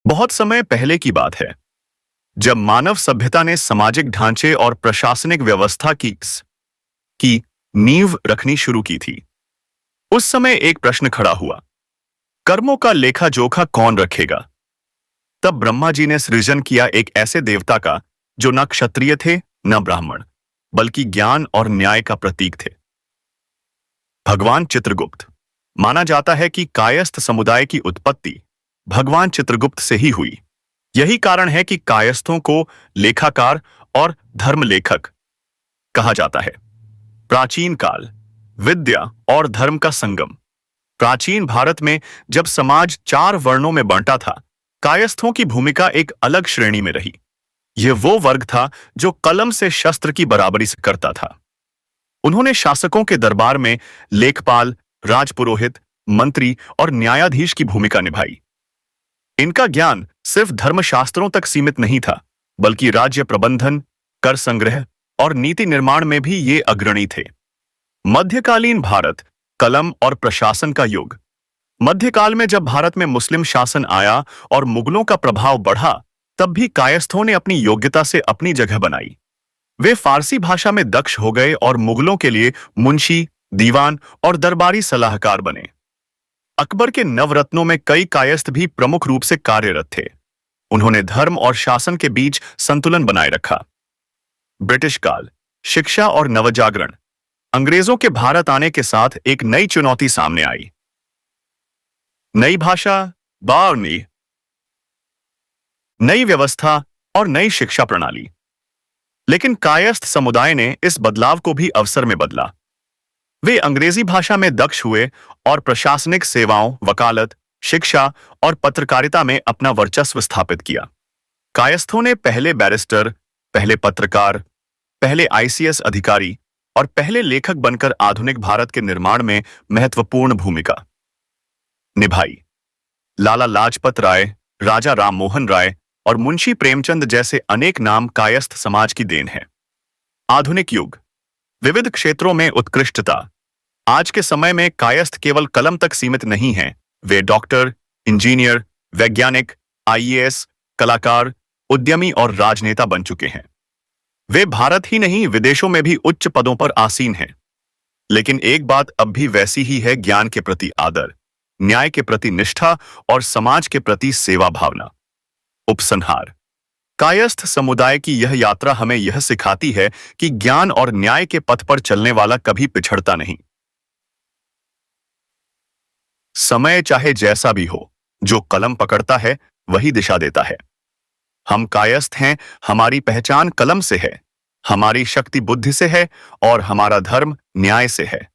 बहुत समय पहले की बात है, जब मानव सभ्यता ने सामाजिक ढांचे और प्रशासनिक व्यवस्था की नींव रखनी शुरू की थी। उस समय एक प्रश्न खड़ा हुआ, कर्मों का लेखा जोखा कौन रखेगा? तब ब्रह्मा जी ने सृजन किया एक ऐसे देवता का जो न क्षत्रिय थे न ब्राह्मण, बल्कि ज्ञान और न्याय का प्रतीक थे। भगवान चित्रगुप्त। माना जाता है कि कायस्थ समुदाय की उत्पत्ति भगवान चित्रगुप्त से ही हुई। यही कारण है कि कायस्थों को लेखाकार और धर्मलेखक कहा जाता है। प्राचीन काल, विद्या और धर्म का संगम। प्राचीन भारत में जब समाज 4 वर्णों में बंटा था, कायस्थों की भूमिका एक अलग श्रेणी में रही। यह वो वर्ग था जो कलम से शस्त्र की बराबरी से करता था। उन्होंने शासकों के दरबार में लेखपाल, राजपुरोहित, मंत्री और न्यायाधीश की भूमिका निभाई। इनका ज्ञान सिर्फ धर्मशास्त्रों तक सीमित नहीं था, बल्कि राज्य प्रबंधन, कर संग्रह और नीति निर्माण में भी ये अग्रणी थे। मध्यकालीन भारत, कलम और प्रशासन का युग। मध्यकाल में जब भारत में मुस्लिम शासन आया और मुगलों का प्रभाव बढ़ा, तब भी कायस्थों ने अपनी योग्यता से अपनी जगह बनाई। वे फारसी भाषा में दक्ष हो गए और मुगलों के लिए मुंशी, दीवान और दरबारी सलाहकार बने। अकबर के नवरत्नों में कई कायस्थ भी प्रमुख रूप से कार्यरत थे। उन्होंने धर्म और शासन के बीच संतुलन बनाए रखा। ब्रिटिश काल, शिक्षा और नवजागरण। अंग्रेजों के भारत आने के साथ एक नई चुनौती सामने आई। नई भाषा, बावनी, नई व्यवस्था और नई शिक्षा प्रणाली। लेकिन कायस्थ समुदाय ने इस बदलाव को भी अवसर में बदला। वे अंग्रेजी भाषा में दक्ष हुए और प्रशासनिक सेवाओं, वकालत, शिक्षा और पत्रकारिता में अपना वर्चस्व स्थापित किया। कायस्थों ने पहले बैरिस्टर, पहले पत्रकार, पहले आईसीएस अधिकारी और पहले लेखक बनकर आधुनिक भारत के निर्माण में महत्वपूर्ण भूमिका निभाई। लाला लाजपत राय, राजा राममोहन राय और मुंशी प्रेमचंद जैसे अनेक नाम कायस्थ समाज की देन है। आधुनिक युग, विविध क्षेत्रों में उत्कृष्टता। आज के समय में कायस्थ केवल कलम तक सीमित नहीं हैं। वे डॉक्टर, इंजीनियर, वैज्ञानिक, आईएएस, कलाकार, उद्यमी और राजनेता बन चुके हैं। वे भारत ही नहीं, विदेशों में भी उच्च पदों पर आसीन हैं। लेकिन एक बात अब भी वैसी ही है, ज्ञान के प्रति आदर, न्याय के प्रति निष्ठा और समाज के प्रति सेवा भावना। उपसंहार, कायस्थ समुदाय की यह यात्रा हमें यह सिखाती है कि ज्ञान और न्याय के पथ पर चलने वाला कभी पिछड़ता नहीं। समय चाहे जैसा भी हो, जो कलम पकड़ता है वही दिशा देता है। हम कायस्थ हैं, हमारी पहचान कलम से है, हमारी शक्ति बुद्धि से है और हमारा धर्म न्याय से है।